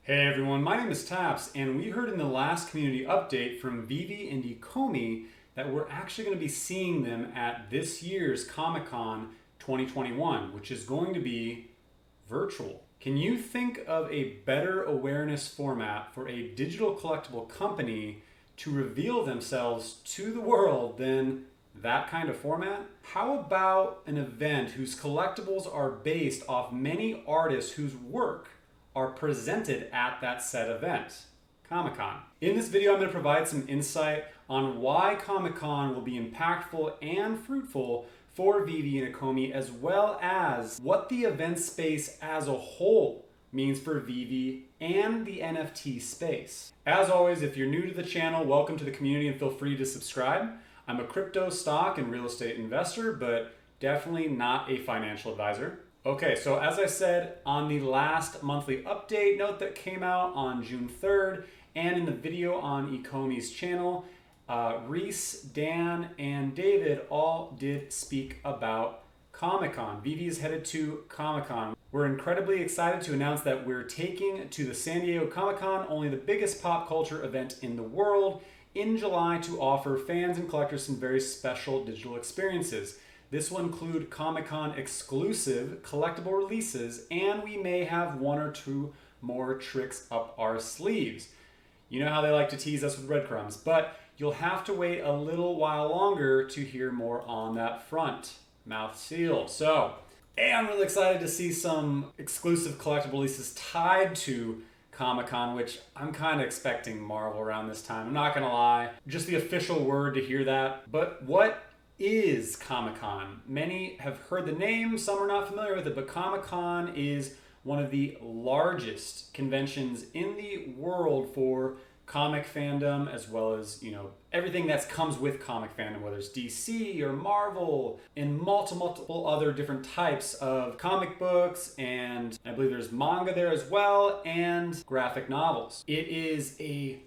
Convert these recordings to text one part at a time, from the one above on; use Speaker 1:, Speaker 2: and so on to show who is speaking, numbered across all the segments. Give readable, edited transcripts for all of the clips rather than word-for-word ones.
Speaker 1: Hey everyone, my name is Taps, and we heard in the last community update from Veve and Ecomi that we're actually going to be seeing them at this year's ComicCon 2021, which is going to be virtual. Can you think of a better awareness format for a digital collectible company to reveal themselves to the world than that kind of format? How about an event whose collectibles are based off many artists whose work are presented at that said event, Comic-Con? In this video, I'm going to provide some insight on why Comic-Con will be impactful and fruitful for Veve and Ecomi, as well as what the event space as a whole means for Veve and the NFT space. As always, if you're new to the channel, welcome to the community and feel free to subscribe. I'm a crypto, stock, and real estate investor, but definitely not a financial advisor. Okay, so as I said on the last monthly update note that came out on June 3rd, and in the video on Ecomi's channel, Reese, Dan, and David all did speak about Comic-Con. Veve is headed to Comic-Con. We're incredibly excited to announce that we're taking to the San Diego Comic-Con, only the biggest pop culture event in the world, in July to offer fans and collectors some very special digital experiences. This will include Comic-Con exclusive collectible releases, and we may have one or two more tricks up our sleeves. You know how they like to tease us with breadcrumbs, but you'll have to wait a little while longer to hear more on that front. Mouth sealed. So, I'm really excited to see some exclusive collectible releases tied to Comic-Con, which I'm kind of expecting Marvel around this time. I'm not gonna lie, just the official word to hear that. But what is Comic-Con? Many have heard the name, some are not familiar with it, but Comic-Con is one of the largest conventions in the world for comic fandom, as well as, everything that comes with comic fandom, whether it's DC or Marvel, and multiple other different types of comic books, and I believe there's manga there as well, and graphic novels. It is a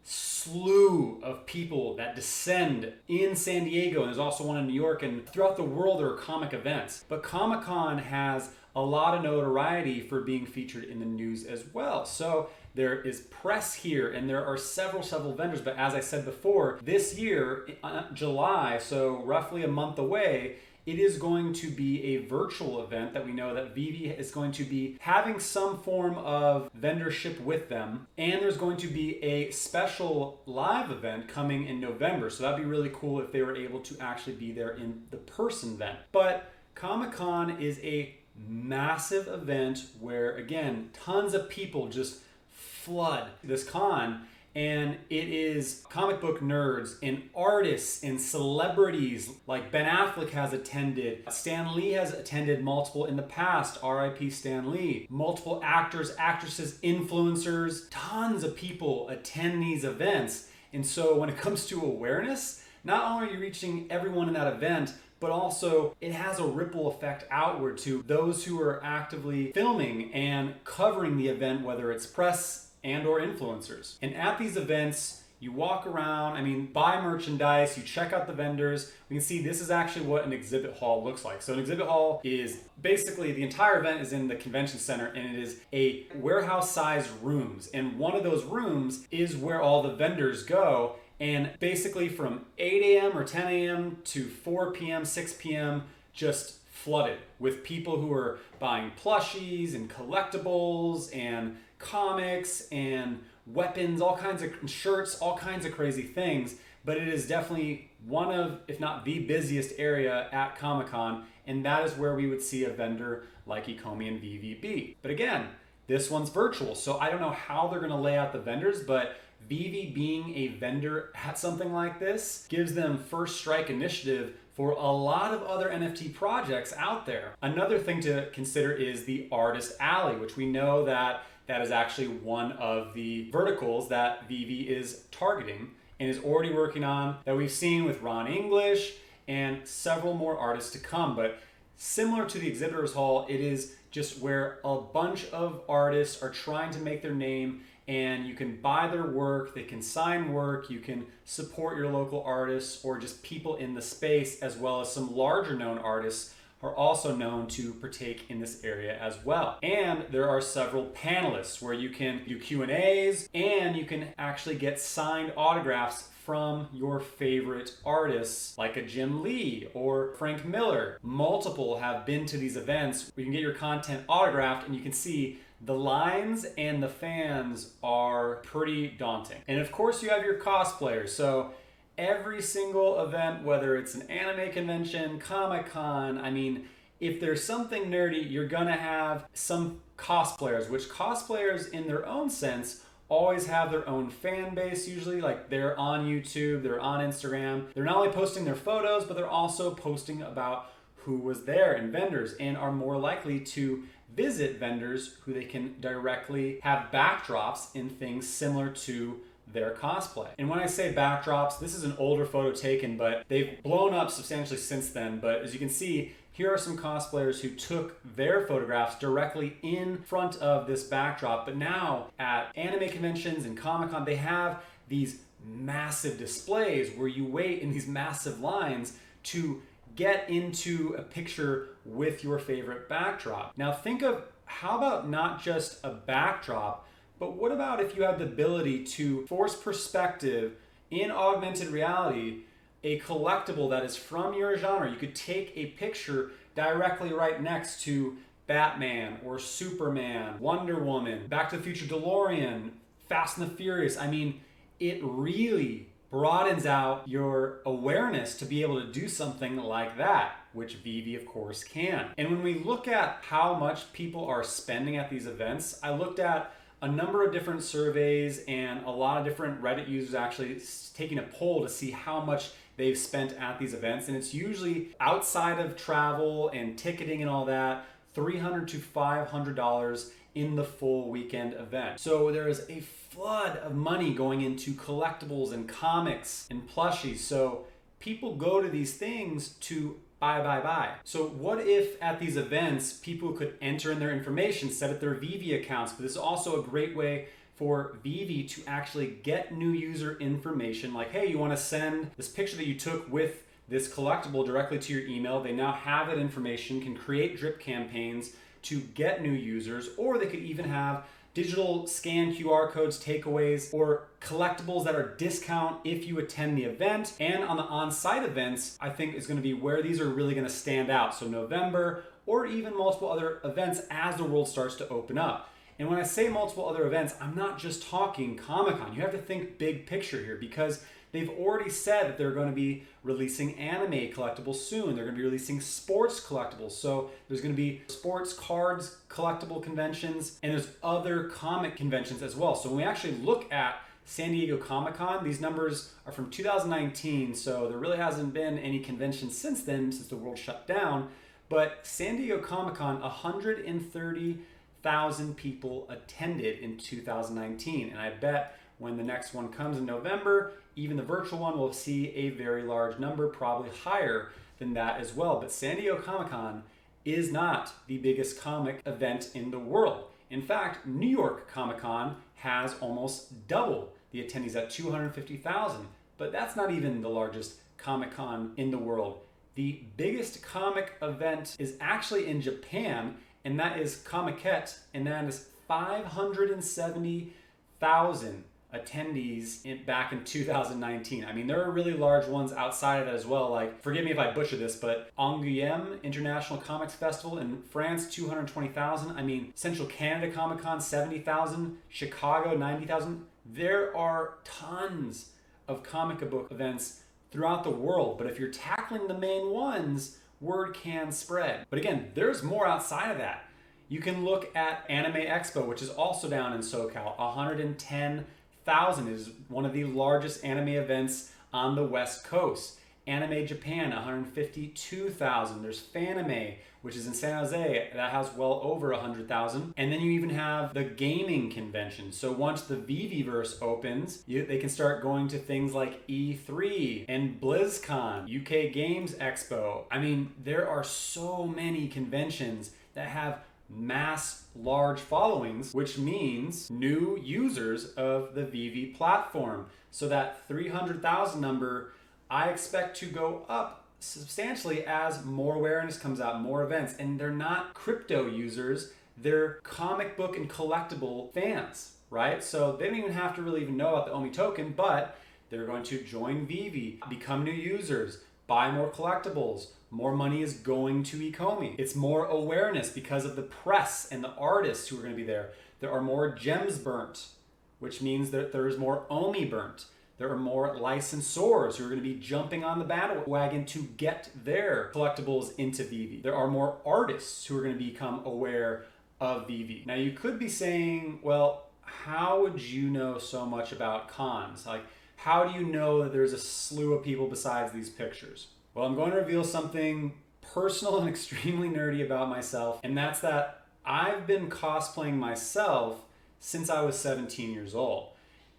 Speaker 1: slew of people that descend in San Diego, and there's also one in New York, and throughout the world there are comic events. But Comic-Con has a lot of notoriety for being featured in the news as well. So there is press here, and there are several vendors, but as I said before, this year, July, so roughly a month away, it is going to be a virtual event that we know that Veve is going to be having some form of vendorship with them. And there's going to be a special live event coming in November. So that'd be really cool if they were able to actually be there in the person then. But Comic-Con is a massive event where, again, tons of people just flood this con. And it is comic book nerds and artists and celebrities like Ben Affleck has attended. Stan Lee has attended multiple in the past, RIP Stan Lee. Multiple actors, actresses, influencers, tons of people attend these events. And so when it comes to awareness, not only are you reaching everyone in that event, but also it has a ripple effect outward to those who are actively filming and covering the event, whether it's press and or influencers. And at these events, you walk around, buy merchandise, you check out the vendors. We can see this is actually what an exhibit hall looks like. So an exhibit hall is basically, the entire event is in the convention center, and it is a warehouse-sized rooms. And one of those rooms is where all the vendors go. And basically from 8 a.m. or 10 a.m. to 4 p.m., 6 p.m., just flooded with people who are buying plushies and collectibles and comics and weapons, all kinds of shirts, all kinds of crazy things. But it is definitely one of, if not the busiest area at Comic-Con, and that is where we would see a vendor like Ecomi and Veve be. But again, this one's virtual, so I don't know how they're gonna lay out the vendors, but Veve being a vendor at something like this gives them first strike initiative for a lot of other NFT projects out there. Another thing to consider is the Artist Alley, which we know that is actually one of the verticals that Veve is targeting and is already working on, that we've seen with Ron English and several more artists to come. But similar to the Exhibitors Hall, it is just where a bunch of artists are trying to make their name, and you can buy their work, they can sign work, you can support your local artists or just people in the space, as well as some larger known artists are also known to partake in this area as well. And there are several panelists where you can do Q&As and you can actually get signed autographs from your favorite artists like a Jim Lee or Frank Miller. Multiple have been to these events where you can get your content autographed, and you can see the lines and the fans are pretty daunting. And of course you have your cosplayers. So every single event, whether it's an anime convention, Comic-Con, I mean, if there's something nerdy, you're gonna have some cosplayers, which cosplayers in their own sense always have their own fan base usually. Like, they're on YouTube, they're on Instagram. They're not only posting their photos, but they're also posting about who was there and vendors, and are more likely to visit vendors who they can directly have backdrops in things similar to their cosplay. And when I say backdrops, this is an older photo taken, but they've blown up substantially since then. But as you can see, here are some cosplayers who took their photographs directly in front of this backdrop. But now at anime conventions and Comic-Con, they have these massive displays where you wait in these massive lines to get into a picture with your favorite backdrop. Now think of, how about not just a backdrop, but what about if you have the ability to force perspective in augmented reality, a collectible that is from your genre? You could take a picture directly right next to Batman or Superman, Wonder Woman, Back to the Future DeLorean, Fast and the Furious. I mean, it really broadens out your awareness to be able to do something like that, which Veve of course can. And when we look at how much people are spending at these events, I looked at a number of different surveys and a lot of different Reddit users actually taking a poll to see how much they've spent at these events. And it's usually, outside of travel and ticketing and all that, $300 to $500 in the full weekend event. So there is a flood of money going into collectibles and comics and plushies. So people go to these things to buy. So what if at these events, people could enter in their information, set up their Veve accounts, but this is also a great way for Veve to actually get new user information. Like, hey, you want to send this picture that you took with this collectible directly to your email. They now have that information, can create drip campaigns to get new users, or they could even have digital scan QR codes, takeaways, or collectibles that are discount if you attend the event. And on the on-site events, I think is going to be where these are really going to stand out. So November, or even multiple other events as the world starts to open up. And when I say multiple other events, I'm not just talking Comic-Con. You have to think big picture here, because they've already said that they're going to be releasing anime collectibles soon. They're going to be releasing sports collectibles. So there's going to be sports cards collectible conventions, and there's other comic conventions as well. So when we actually look at San Diego Comic-Con, these numbers are from 2019, so there really hasn't been any convention since then, since the world shut down. But San Diego Comic-Con, 130,000 people attended in 2019, and I bet when the next one comes in November, even the virtual one will see a very large number, probably higher than that as well. But San Diego Comic-Con is not the biggest comic event in the world. In fact, New York Comic-Con has almost double the attendees at 250,000, but that's not even the largest Comic-Con in the world. The biggest comic event is actually in Japan, and that is Comiket, and that is 570,000 attendees back in 2019. I mean, there are really large ones outside of that as well. Like, forgive me if I butcher this, but Angoulême International Comics Festival in France, 220,000. I mean, Central Canada Comic Con, 70,000. Chicago, 90,000. There are tons of comic book events throughout the world, but if you're tackling the main ones, word can spread. But again, there's more outside of that. You can look at Anime Expo, which is also down in SoCal, 110,000 is one of the largest anime events on the West Coast. Anime Japan, 152,000. There's Fanime, which is in San Jose, that has well over 100,000. And then you even have the gaming convention. So once the Veveverse opens, they can start going to things like E3 and BlizzCon, UK Games Expo. I mean, there are so many conventions that have large followings, which means new users of the Veve platform. So that 300,000 number, I expect to go up substantially as more awareness comes out, more events, and they're not crypto users, they're comic book and collectible fans, right? So they don't even have to really even know about the OMI token, but they're going to join Veve, become new users, buy more collectibles. More money is going to Ecomi. It's more awareness because of the press and the artists who are going to be there. There are more gems burnt, which means that there's more OMI burnt. There are more licensors who are going to be jumping on the bandwagon to get their collectibles into Veve. There are more artists who are going to become aware of Veve. Now you could be saying, well, how would you know so much about cons? Like, how do you know that there's a slew of people besides these pictures? Well, I'm going to reveal something personal and extremely nerdy about myself, and that's that I've been cosplaying myself since I was 17 years old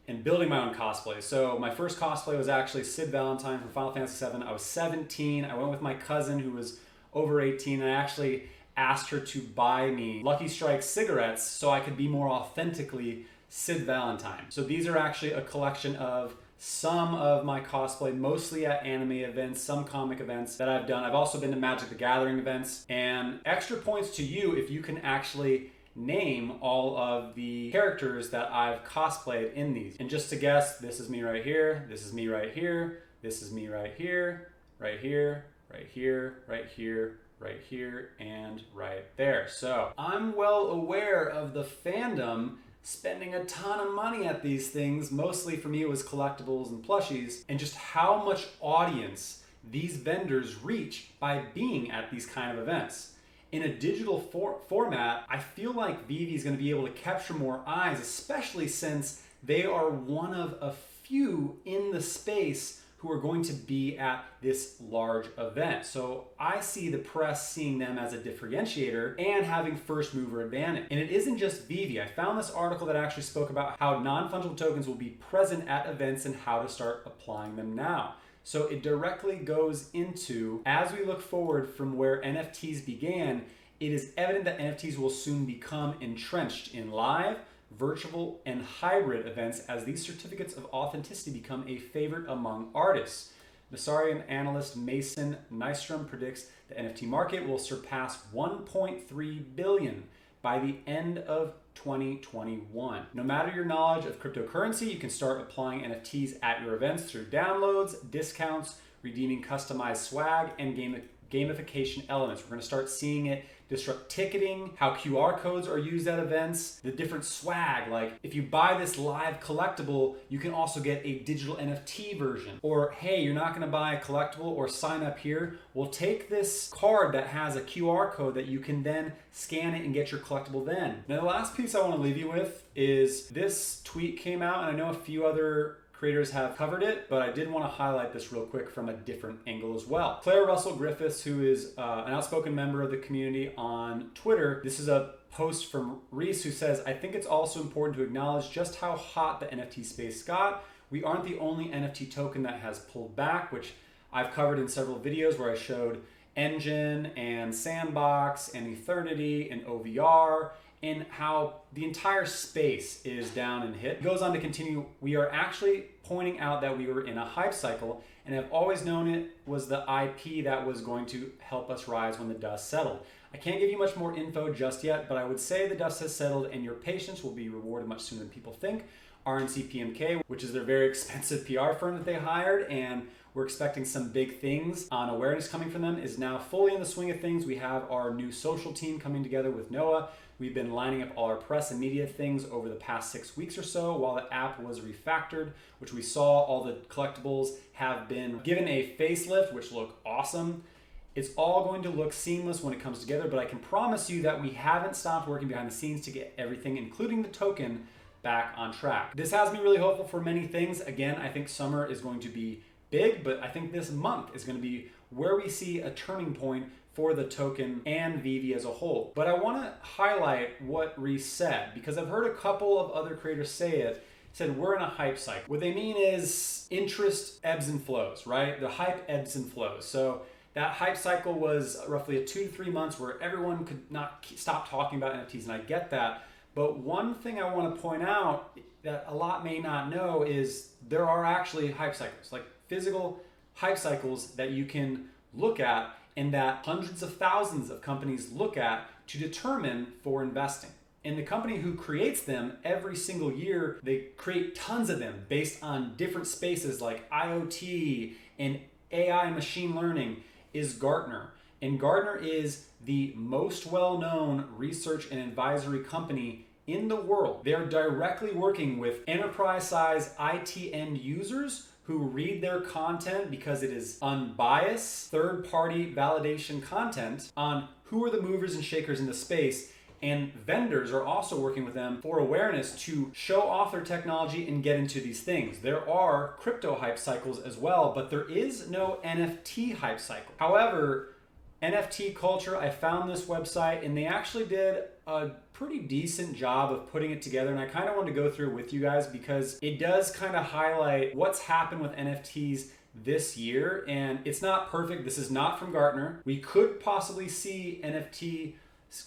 Speaker 1: and building my own cosplay. So my first cosplay was actually Sid Valentine from Final Fantasy VII. I was 17. I went with my cousin who was over 18, and I actually asked her to buy me Lucky Strike cigarettes so I could be more authentically Sid Valentine. So these are actually a collection of some of my cosplay, mostly at anime events, some comic events that I've done. I've also been to Magic the Gathering events, and extra points to you if you can actually name all of the characters that I've cosplayed in these. And just to guess, this is me right here, this is me right here, this is me right here, right here, right here, right here, right here, and right there. So I'm well aware of the fandom spending a ton of money at these things. Mostly for me it was collectibles and plushies, and just how much audience these vendors reach by being at these kind of events. In a digital format, I feel like Veve is going to be able to capture more eyes, especially since they are one of a few in the space who are going to be at this large event. So I see the press seeing them as a differentiator and having first mover advantage. And it isn't just Veve. I found this article that actually spoke about how non-fungible tokens will be present at events and how to start applying them now. So it directly goes into, as we look forward from where NFTs began, it is evident that NFTs will soon become entrenched in live, virtual, and hybrid events as these certificates of authenticity become a favorite among artists. Masarian analyst Mason Nystrom predicts the NFT market will surpass 1.3 billion by the end of 2021. No matter your knowledge of cryptocurrency, you can start applying NFTs at your events through downloads, discounts, redeeming customized swag, and gamification elements. We're going to start seeing it disrupt ticketing, how QR codes are used at events, the different swag. Like if you buy this live collectible, you can also get a digital NFT version. Or hey, you're not going to buy a collectible or sign up here. We'll take this card that has a QR code that you can then scan it and get your collectible then. Now the last piece I want to leave you with is this tweet came out, and I know a few other creators have covered it, but I did want to highlight this real quick from a different angle as well. Claire Russell Griffiths, who is an outspoken member of the community on Twitter, this is a post from Reese who says, I think it's also important to acknowledge just how hot the NFT space got. We aren't the only NFT token that has pulled back, which I've covered in several videos where I showed Engine and Sandbox and Eternity and OVR, and how the entire space is down and hit. It goes on to continue, we are actually pointing out that we were in a hype cycle and have always known it was the IP that was going to help us rise when the dust settled. I can't give you much more info just yet, but I would say the dust has settled and your patience will be rewarded much sooner than people think. RNC PMK, which is their very expensive PR firm that they hired, and we're expecting some big things on awareness coming from them, is now fully in the swing of things. We have our new social team coming together with Noah. We've been lining up all our press and media things over the past 6 weeks or so while the app was refactored, which we saw all the collectibles have been given a facelift, which look awesome. It's all going to look seamless when it comes together, but I can promise you that we haven't stopped working behind the scenes to get everything, including the token, back on track. This has me really hopeful for many things. Again, I think summer is going to be big, but I think this month is going to be where we see a turning point for the token and Veve as a whole. But I want to highlight what Reese said, because I've heard a couple of other creators say it, said we're in a hype cycle. What they mean is interest ebbs and flows, right? The hype ebbs and flows. So that hype cycle was roughly a 2 to 3 months where everyone could not stop talking about NFTs, and I get that. But one thing I want to point out that a lot may not know is there are actually hype cycles, like physical hype cycles that you can look at and that hundreds of thousands of companies look at to determine for investing. And the company who creates them every single year, they create tons of them based on different spaces like IoT and AI machine learning, is Gartner. And Gartner is the most well-known research and advisory company in the world. They're directly working with enterprise-size IT end users who read their content because it is unbiased, third-party validation content on who are the movers and shakers in the space. And vendors are also working with them for awareness to show off their technology and get into these things. There are crypto hype cycles as well, but there is no NFT hype cycle. However, NFT culture, I found this website and they actually did a pretty decent job of putting it together, and I kind of wanted to go through it with you guys because it does kind of highlight what's happened with NFTs this year. And it's not perfect. This is not from Gartner. We could possibly see NFT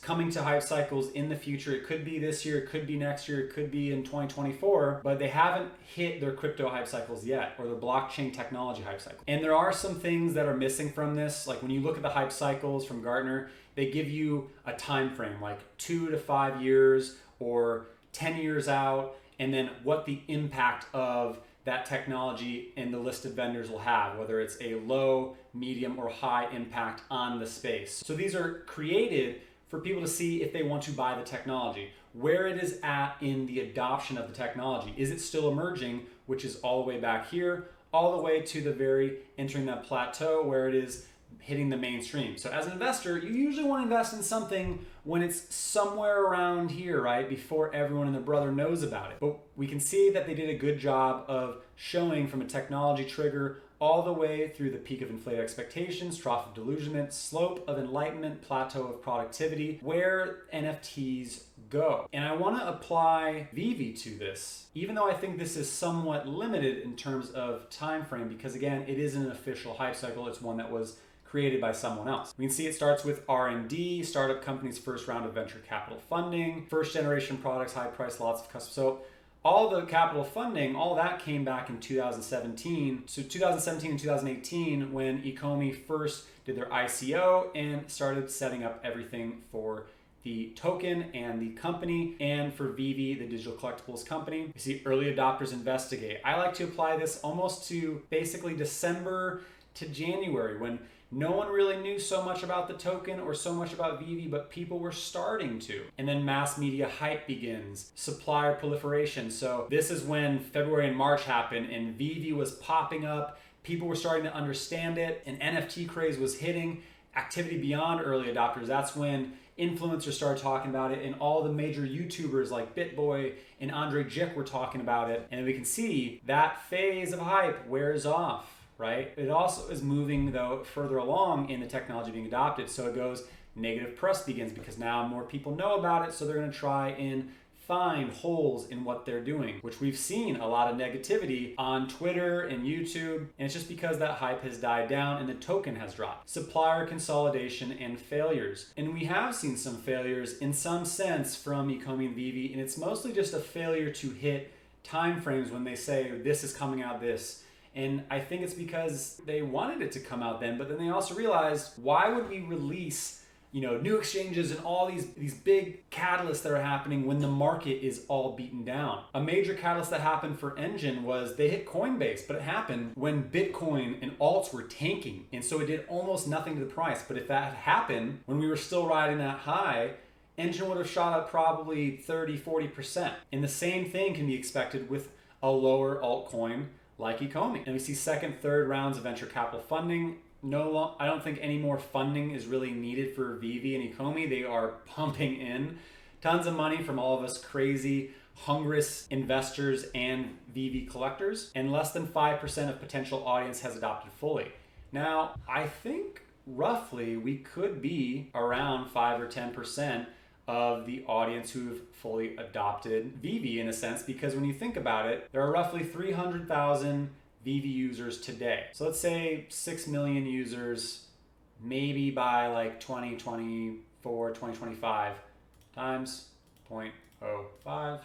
Speaker 1: coming to hype cycles in the future. It could be this year, it could be next year, it could be in 2024, but they haven't hit their crypto hype cycles yet, or their blockchain technology hype cycle. And there are some things that are missing from this. Like when you look at the hype cycles from Gartner, they give you a time frame, like 2 to 5 years or 10 years out, and then what the impact of that technology and the listed vendors will have, whether it's a low, medium, or high impact on the space. So these are created for people to see if they want to buy the technology, where it is at in the adoption of the technology. Is it still emerging, which is all the way back here, all the way to the very entering that plateau where it is hitting the mainstream. So as an investor, you usually want to invest in something when it's somewhere around here, right? Before everyone and their brother knows about it. But we can see that they did a good job of showing from a technology trigger all the way through the peak of inflated expectations, trough of delusionment, slope of enlightenment, plateau of productivity, where NFTs go. And I want to apply Veve to this, even though I think this is somewhat limited in terms of time frame, because again, it isn't an official hype cycle. It's one that was created by someone else. We can see it starts with R&D, startup companies' first round of venture capital funding, first generation products, high price, lots of custom. So all the capital funding, all that came back in 2017. So 2017 and 2018, when Ecomi first did their ICO and started setting up everything for the token and the company, and for Veve, the digital collectibles company. You see early adopters investigate. I like to apply this almost to basically December to January, when no one really knew so much about the token or so much about Veve, but people were starting to. And then mass media hype begins, supplier proliferation. So this is when February and March happened and Veve was popping up. People were starting to understand it, and NFT craze was hitting. Activity beyond early adopters, that's when influencers started talking about it, and all the major YouTubers like BitBoy and Andre Jick were talking about it. And we can see that phase of hype wears off. Right? It also is moving though further along in the technology being adopted. So it goes, negative press begins because now more people know about it. So they're going to try and find holes in what they're doing, which we've seen a lot of negativity on Twitter and YouTube. And it's just because that hype has died down and the token has dropped. Supplier consolidation and failures. And we have seen some failures in some sense from Ecomi and Veve. And it's mostly just a failure to hit timeframes when they say this is coming out this. And I think it's because they wanted it to come out then, but then they also realized, why would we release, new exchanges and all these big catalysts that are happening when the market is all beaten down? A major catalyst that happened for Engine was they hit Coinbase, but it happened when Bitcoin and alts were tanking. And so it did almost nothing to the price. But if that had happened when we were still riding that high, Engine would have shot up probably 30, 40%. And the same thing can be expected with a lower altcoin like Ecomi. And we see second, third rounds of venture capital funding. I don't think any more funding is really needed for Veve and Ecomi. They are pumping in tons of money from all of us crazy, hungriest investors and Veve collectors, and less than 5% of potential audience has adopted fully. Now, I think roughly we could be around 5 or 10% of the audience who've fully adopted Veve in a sense, because when you think about it, there are roughly 300,000 Veve users today. So let's say 6 million users, maybe by like 2024, 2025 times 0.05.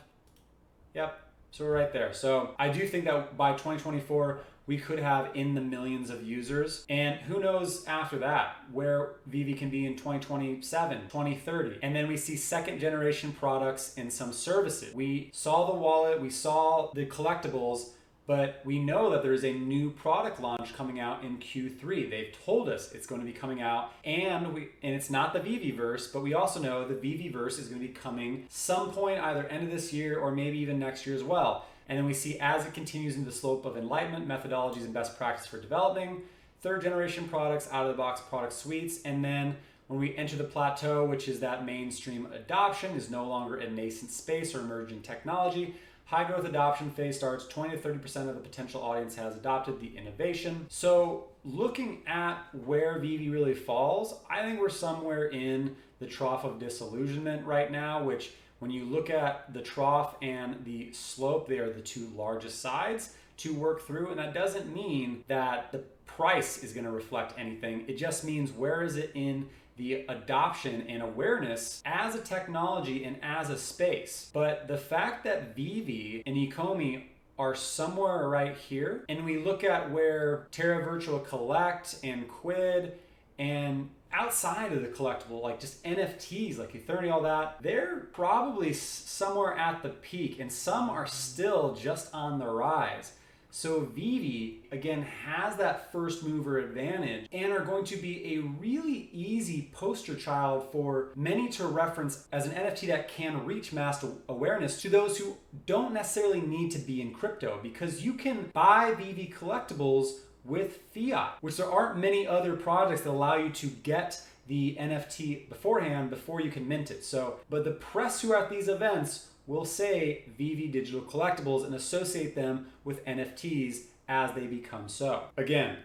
Speaker 1: Yep, so we're right there. So I do think that by 2024, we could have in the millions of users. And who knows after that where Veve can be in 2027, 2030. And then we see second generation products and some services. We saw the wallet, we saw the collectibles, but we know that there's a new product launch coming out in Q3. They've told us it's going to be coming out, and it's not the Veveverse, but we also know the Veveverse is going to be coming some point either end of this year or maybe even next year as well. And then we see as it continues into the slope of enlightenment, methodologies, and best practice for developing third generation products, out of the box product suites, and then when we enter the plateau, which is that mainstream adoption is no longer a nascent space or emerging technology. High growth adoption phase starts, 20 to 30% of the potential audience has adopted the innovation. So looking at where Veve really falls, I think we're somewhere in the trough of disillusionment right now, which when you look at the trough and the slope, they are the two largest sides to work through. And that doesn't mean that the price is gonna reflect anything. It just means where is it in the adoption and awareness as a technology and as a space. But the fact that Veve and Ecomi are somewhere right here, and we look at where Terra Virtual Collect and Quid and outside of the collectible, like just NFTs, like Eternity, all that, they're probably somewhere at the peak, and some are still just on the rise. So Veve, again, has that first mover advantage and are going to be a really easy poster child for many to reference as an NFT that can reach mass awareness to those who don't necessarily need to be in crypto, because you can buy Veve collectibles with fiat, which there aren't many other projects that allow you to get the NFT beforehand before you can mint it. So, but the press who are at these events will say Veve digital collectibles and associate them with NFTs as they become so. Again,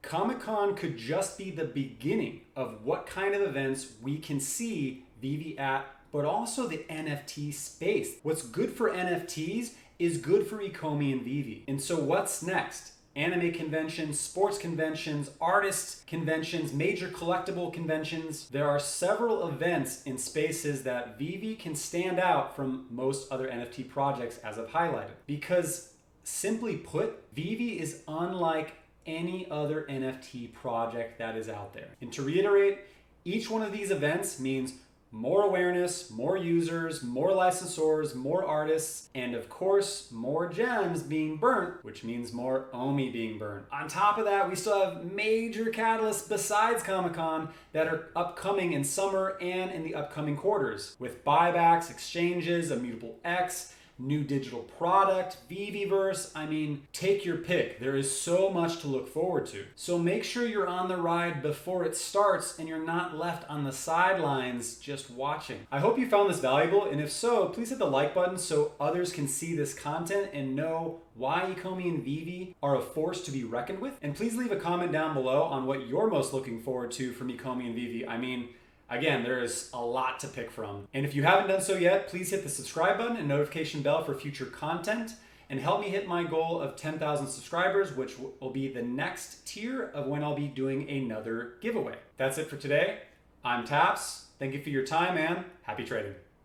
Speaker 1: ComicCon could just be the beginning of what kind of events we can see Veve at, but also the NFT space. What's good for NFTs is good for Ecomi and Veve. And so what's next? Anime conventions, sports conventions, artist conventions, major collectible conventions. There are several events in spaces that Veve can stand out from most other NFT projects, as I've highlighted. Because simply put, Veve is unlike any other NFT project that is out there. And to reiterate, each one of these events means more awareness, more users, more licensors, more artists, and of course, more gems being burnt, which means more OMI being burnt. On top of that, we still have major catalysts besides Comic-Con that are upcoming in summer and in the upcoming quarters, with buybacks, exchanges, Immutable X, new digital product, Veveverse. I mean, take your pick. There is so much to look forward to. So make sure you're on the ride before it starts and you're not left on the sidelines just watching. I hope you found this valuable, and if so, please hit the like button so others can see this content and know why Ecomi and Veve are a force to be reckoned with. And please leave a comment down below on what you're most looking forward to from Ecomi and Veve. I mean, again, there is a lot to pick from. And if you haven't done so yet, please hit the subscribe button and notification bell for future content, and help me hit my goal of 10,000 subscribers, which will be the next tier of when I'll be doing another giveaway. That's it for today. I'm Taps. Thank you for your time, and happy trading.